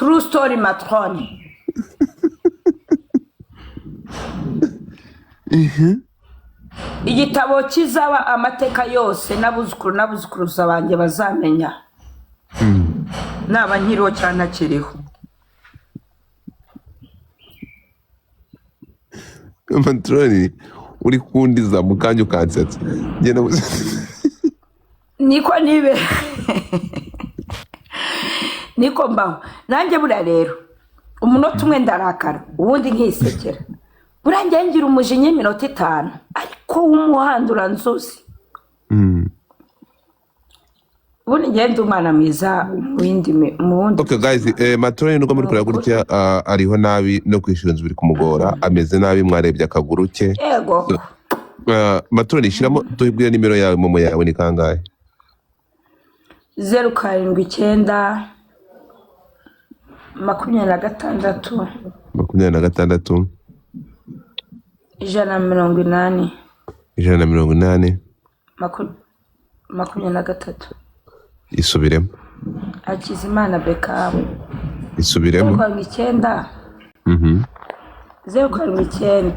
True story matroni. Igitabo kizaba amateka yose n'abuzukuruza banjye bazamenya. Naba nkiriho cyane akiriho. Matroni uri kundiza mu kanya ukansetsa. Niko nibe. Niko mbaho. Nanjye buriya rero umunota umwe ndarakara ubundi nkisekera. Burangiye ngira umujinya iminota 5 ariko w'umuhandura nzuzi. Ubundi ngende umwana mwiza mu wundi. Okay guys, Matroni nuko muri kureba gutya ariho nabi no kwishura inzu biri kumugora, ameze nabi mwarebye akaguru ke. Yego. Matroni shiramo tuhibwira nimero yawe momo yawe ni kangahe? 079 26 26 180 180 23 isubiremo. Akizimana Beckham Isubiremo. 9 0 26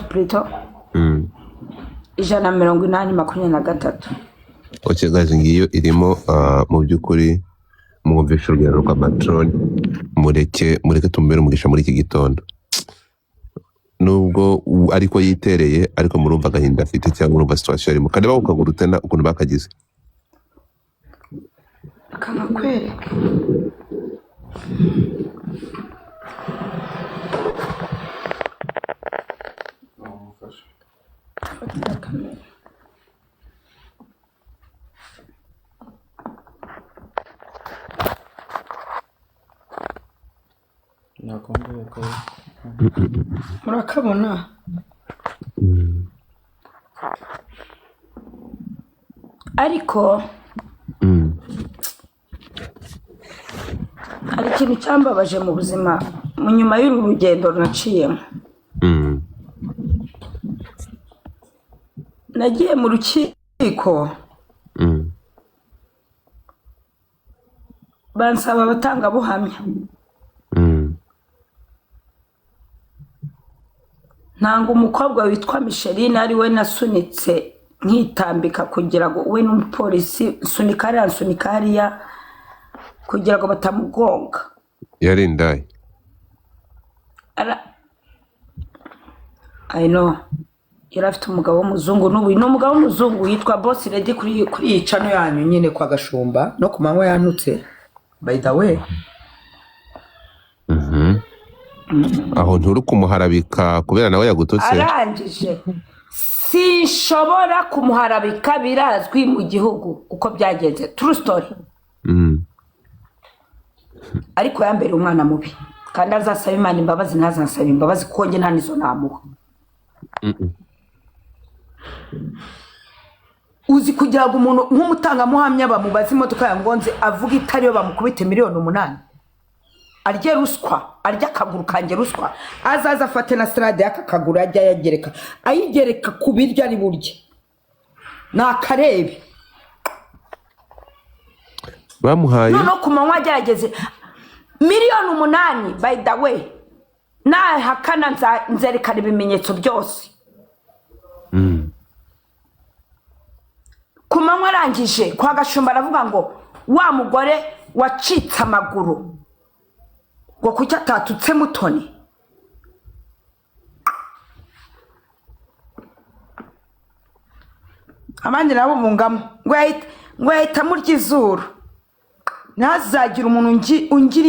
plutôt 180 Okay guys, ngiyo irimo mu byukuri mwumvisha urugero rwa Matroni, mureke tumbere umugisha muri iki gitondo. Nubwo ariko yitereye ariko murumva agahinda afite cyangwa murumva situation arimo. Kandi bakugura utena ukuntu bakagize. Akanakwereka. Murakabona. Ariko hari ikintu cyambabaje mu buzima mu nyuma y'uru rugendo naciyemo. Nagiye mu rukiko bansaba abatangabuhamya. Ntango umukobwa witwa Micheline ari we nasunitse nkitambika kugira ngo we n'umupolisi nsunika hariya kugira ngo batamugonga. Yari indai. I know. Yari afite umugabo w'umuzungu n'ubu ni umugabo w'umuzungu yitwa Boss Lady kuri yicano yanyu nyine kwa Gashumba no ku manywa yanutse. By the way. Aho nturi kumuharabika kubera nawe yagutotse. Arangije. Sinshobora kumuharabika, birazwi mu gihugu uko byagenze. True story. Ariko yambere umwana mubi kandi azasaba Imana imbabazi, ntazasaba imbabazi kuko nge nta nizo namuha. Uzi kugira ngo umuntu nk'umutangamuhamya bamubaza imodoka yangonze avuga itariyo bamukubite $8,000,000. Arya ruswa, arya akaguru kanjye ruswa, azaza afate na salade y'akaguru ajya yagereka ayigereka ku biryo ari burye nakarebe bamuhaye no ku manywa agerageze $8,000,000. By the way, nahakana nzerekana ibimenyetso byose. Ku manywa arangije kwa Gashumba aravuga ngo wa mugore wacitse amaguru ngo kuki atatutse Mutoni. Amandi nabo mungamo ngo yahita murya izuru. Ntazagira umuntu ungira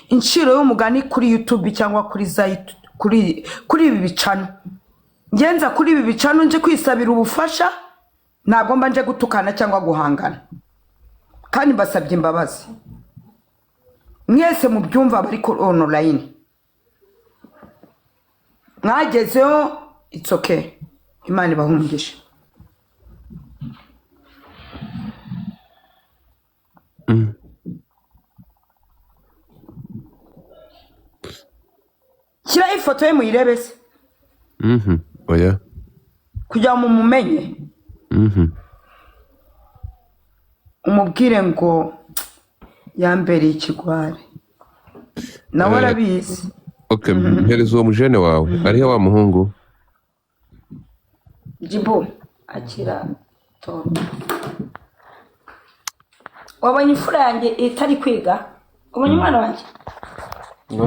inshiro y'umugani kuri YouTube cyangwa kuri ibi bicano. Ngenza kuri ibi bicano nje kwisabira ubufasha, ntabwo mba nje gutukana cyangwa guhangana. Kandi mbasabye imbabazi. Mwese mu byumva bari ko online. Mwagezeho, it's okay. Imana ibahumugishe. Kira ifoto ye muyirebe se. Oya. Kugira mu mumenye. umubwire ngo yambereye ikigwari nawe Eh, arabizi. okay, mpereza uwo mujene wawe. Arihe wa muhungu? Jibo akira Tom. Wabonye imfura yanjye itari kwiga? Ubonye umwana wanjye?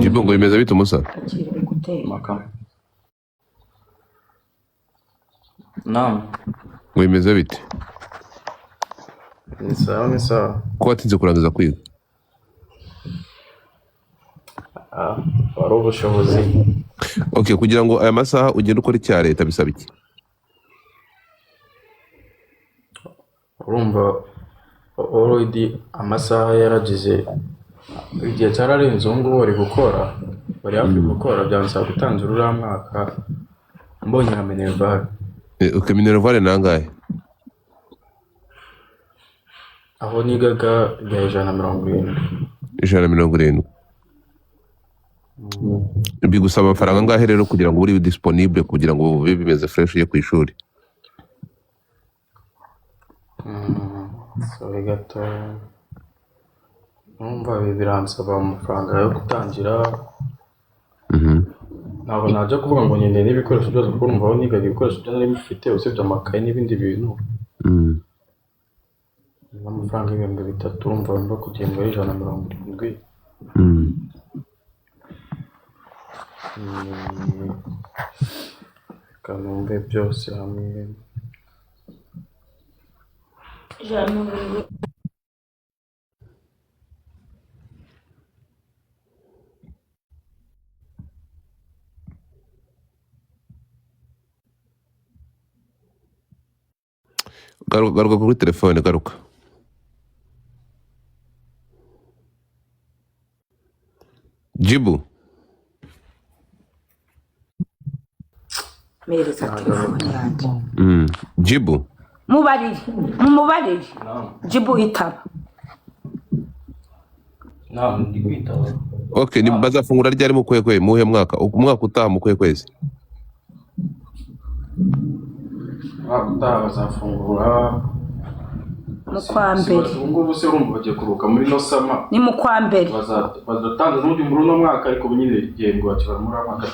Jibo ngo bimeze bite umusa? Akira gutera. Makam. Naam. Ngo bimeze bite? Ni sawa ni sawa. Ko watinze kurangiza kwiga? Wari ubushobozi. Okay, kugira ngo aya masaha ugende ukora icya leta bisaba iki? Urumva already amasaha yaragize igihe cyararenze ubu ngubu bari hafi gukora byansaba gutangira uriya mwaka mbonye nka Minerval Okay, Minerval nangahe? aho nigaga bya 170. 170. Bigusaba amafaranga angahe rero kugira ngo uri disponible kugira ngo bibe bimeze fresh yo ku ishuri? So gato numva biransaba amafaranga yo gutangira. Ntabwo najya kuvuga ngo nkeneye n'ibikoresho byose kuko urumva aho nigaga ibikoresho byose nari bifite usibye amakaye n'ibindi bintu. N'amafaranga y'ibihumbi 3 urumva mba kugenda 170. Kanumve byose hamwe. Garuka kuri telefone, garuka. Jibu. Mereza telefone yanjye. Jibu. Mubarire. Jibo itaba. Naam, ndi kwitaba. Okay, ni bazafungura ryari mu kwekwe muhe mwaka? Umwaka utaha mu kwekwezi. Utaha bazafungura Mu kwa mbere. ubu ngubu se urumva bagiye kuruhuka muri no sama. Ni mu kwa mbere. Bazatangaza n'undi muri uno mwaka ariko nyine igihembwe bakibara muri uno mwaka.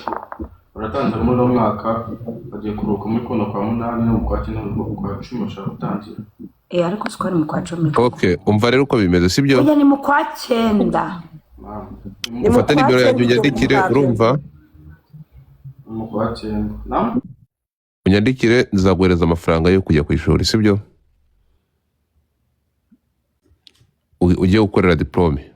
Baratangira muri uno mwaka bagiye kuruhuka muri kuno kwa 8 no mu kwa 9 no mu kwa 10 bashaka gutangira. Ariko siko ni mu kwa 10. Okay, umva rero uko bimeze sibyo? Oya ni mu kwa 9. Ufate nimero yanjye unyandikire, urumva? Mu kwa 9. Naam. Unyandikire nzaguhereza amafaranga yo kujya ku ishuri sibyo? Ugiye gukorera diplome.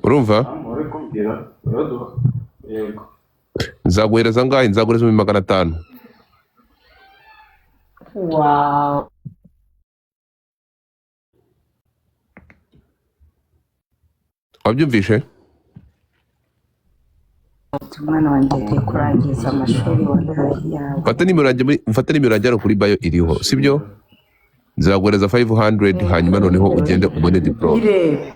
Urumva? Muri kumbwira yodo. Yego. Nzaguhereza ngahe? Nzaguhereza 500. Wow. Wabyumvishe? Umwana wanjye agiye kurangiza amashuri wallahi yawe. Mfata nimero yanjye hano kuri bio iriho sibyo? Nzaguhereza 500 hanyuma noneho ugende ubone diplome. Irebe.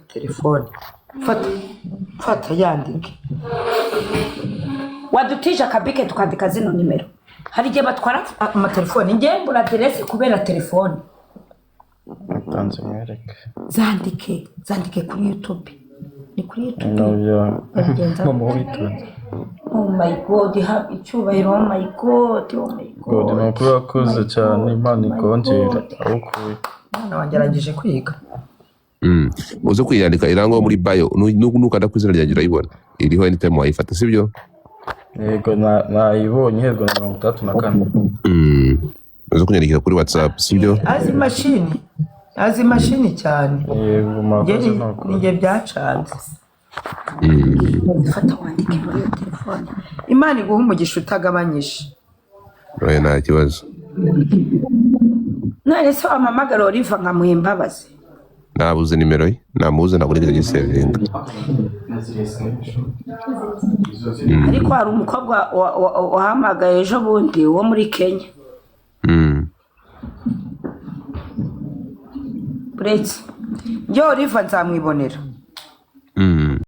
Telefone. Fata yandike. Wadutije akabike tukandika zino nimero. Hari igihe batwara amatelefone. Njye mbura aderesi kubera telefone. Tanze mwereke. Zandike kuri YouTube. Ni kuri YouTube. Nabyo. Mama witonze. Oh my god, icyubahiro, oh my god. God, ni ukuri wakoze cyane Imana ikongera arukuye. Mwana wanjye arangije kwiga. Uze kwiyandika irangwa muri bio nukanda ku izina ryanjye urayibona. Iriho anytime wayifata sibyo? Yego nayibonye herwa na 34. Uze kunyandikira kuri WhatsApp sibyo? Azi mashini cyane. Yego makoze nako. Nige byacanze. Fata wandike muri iyo telefone. Imana iguha umugisha utagabanyije. Oya nta kibazo. None se wamamagara Oliva nkamuha imbabazi. Nabuze nimero ye, namubuze ntabwo nigeze gisevinga. Ariko hari umukobwa wahamagaye ejo bundi wo muri Kenya. Buretse. Njye Oliva nzamwibonera.